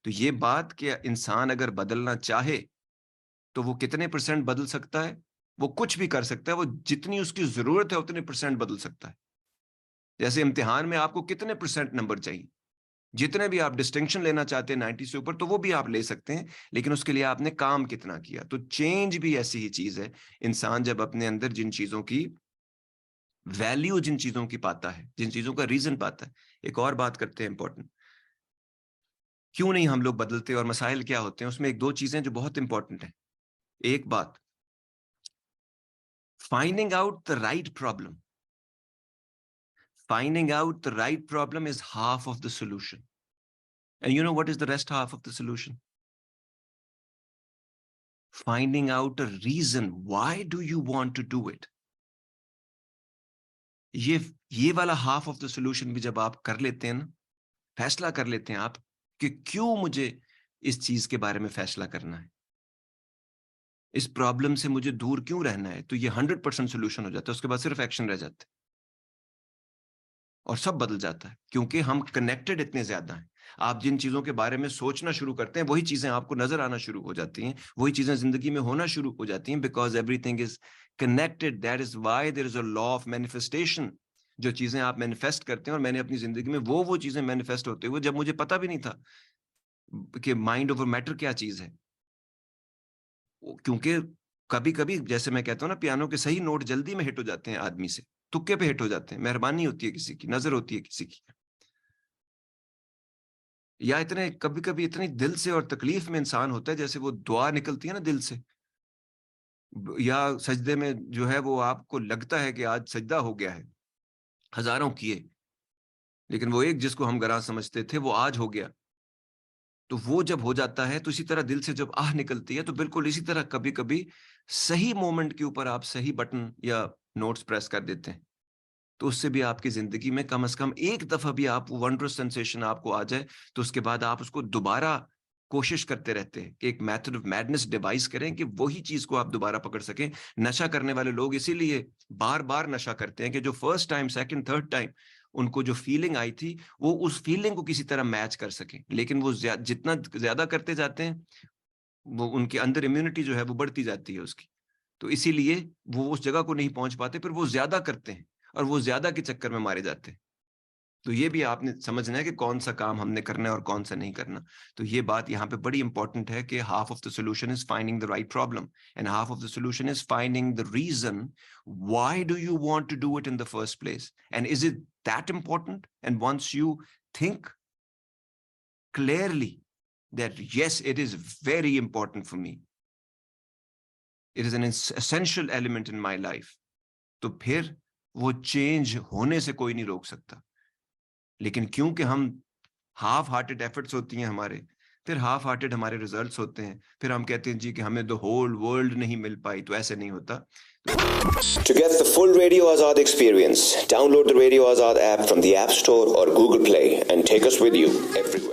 تو یہ بات کہ انسان اگر بدلنا چاہے تو وہ کتنے پرسنٹ بدل سکتا ہے؟ وہ کچھ بھی کر سکتا ہے، وہ جتنی اس کی ضرورت ہے اتنے پرسنٹ بدل سکتا ہے. جیسے امتحان میں آپ کو کتنے پرسنٹ نمبر چاہیے، جتنے بھی آپ ڈسٹنکشن لینا چاہتے ہیں 90 سے اوپر تو وہ بھی آپ لے سکتے ہیں، لیکن اس کے لیے آپ نے کام کتنا کیا. تو چینج بھی ایسی ہی چیز ہے. انسان جب اپنے اندر جن چیزوں کی ویلیو، جن چیزوں کی پاتا ہے، جن چیزوں کا ریزن پاتا ہے. ایک اور بات کرتے ہیں امپورٹنٹ، کیوں نہیں ہم لوگ بدلتے اور مسائل کیا ہوتے ہیں. اس میں ایک دو چیزیں جو بہت امپورٹنٹ ہیں. ایک بات، finding out the right problem. Finding out the right problem is half of the solution. And you know what is the rest half of the solution? Finding out a reason. Why do you want to do it? یہ والا half of the solution بھی جب آپ کر لیتے ہیں نا، فیصلہ کر لیتے ہیں آپ کہ کیوں مجھے اس چیز کے بارے میں فیصلہ کرنا ہے، اس پرابلم سے مجھے دور کیوں رہنا ہے، تو یہ 100% سولوشن ہو جاتا ہے. اس کے بعد صرف ایکشن رہ جاتا ہے اور سب بدل جاتا ہے، کیونکہ ہم کنیکٹڈ اتنے زیادہ ہیں. آپ جن چیزوں کے بارے میں سوچنا شروع کرتے ہیں وہی چیزیں آپ کو نظر آنا شروع ہو جاتی ہیں، وہی چیزیں زندگی میں ہونا شروع ہو جاتی ہیں. Because every thing is connected. That is why there is a law of manifestation. جو چیزیں آپ مینیفیسٹ کرتے ہیں، اور میں نے اپنی زندگی میں وہ چیزیں مینیفیسٹ ہوتے ہوئے جب مجھے پتہ بھی نہیں تھا کہ مائنڈ اوور میٹر کیا چیز ہے. کیونکہ کبھی کبھی جیسے میں کہتا ہوں نا، پیانو کے صحیح نوٹ جلدی میں ہٹ ہو جاتے ہیں آدمی سے، تکے پہ ہٹ ہو جاتے ہیں، مہربانی ہوتی ہے کسی کی، نظر ہوتی ہے کسی کی، یا کبھی کبھی اتنی دل سے اور تکلیف میں انسان ہوتا ہے جیسے وہ دعا نکلتی ہے نا دل سے، یا سجدے میں جو ہے وہ آپ کو لگتا ہے کہ آج سجدہ ہو گیا ہے، ہزاروں کیے لیکن وہ ایک جس کو ہم گراں سمجھتے تھے وہ آج ہو گیا. تو وہ جب ہو جاتا ہے تو اسی طرح دل سے جب آہ نکلتی ہے تو بالکل اسی طرح کبھی کبھی صحیح مومنٹ کے اوپر آپ صحیح بٹن یا نوٹس پریس کر دیتے ہیں، تو اس سے بھی آپ کی زندگی میں کم از کم ایک دفعہ بھی آپ وہ ونڈرس سینسیشن آپ کو آ جائے تو اس کے بعد آپ اس کو دوبارہ کوشش کرتے رہتے ہیں کہ ایک میتھڈ آف میڈنس ڈیوائس کریں کہ وہی چیز کو آپ دوبارہ پکڑ سکیں. نشہ کرنے والے لوگ اسی لیے بار بار نشہ کرتے ہیں کہ جو first time, second, third time ان کو جو فیلنگ آئی تھی وہ اس فیلنگ کو کسی طرح میچ کر سکیں. لیکن وہ جتنا زیادہ کرتے جاتے ہیں وہ ان کے اندر امیونٹی جو ہے وہ بڑھتی جاتی ہے اس کی، تو اسی لیے وہ اس جگہ کو نہیں پہنچ پاتے، پھر وہ زیادہ کرتے ہیں اور وہ زیادہ کے چکر میں مارے جاتے ہیں. تو یہ بھی آپ نے سمجھنا ہے کہ کون سا کام ہم نے کرنا ہے اور کون سا نہیں کرنا. تو یہ بات یہاں پہ بڑی امپورٹنٹ ہے کہ half of the solution is finding the right problem and half of the solution is finding the reason why do you want to do it in the first place, and is it that important. And once you think clearly that yes, it is very important for me, it is an essential element in my life, تو پھر وہ change ہونے سے کوئی نہیں روک سکتا. لیکن کیونکہ ہم ہاف ہارٹڈ ایفرٹس ہوتی ہیں ہمارے، پھر ہاف ہارٹڈ ہمارے ریزلٹس ہوتے ہیں، پھر ہم کہتے ہیں جی کہ ہمیں the whole world نہیں مل پائی. تو ایسے نہیں ہوتا. To get the full Radio Azad experience, download the Radio Azad app from the App Store or Google Play and take us with you everywhere.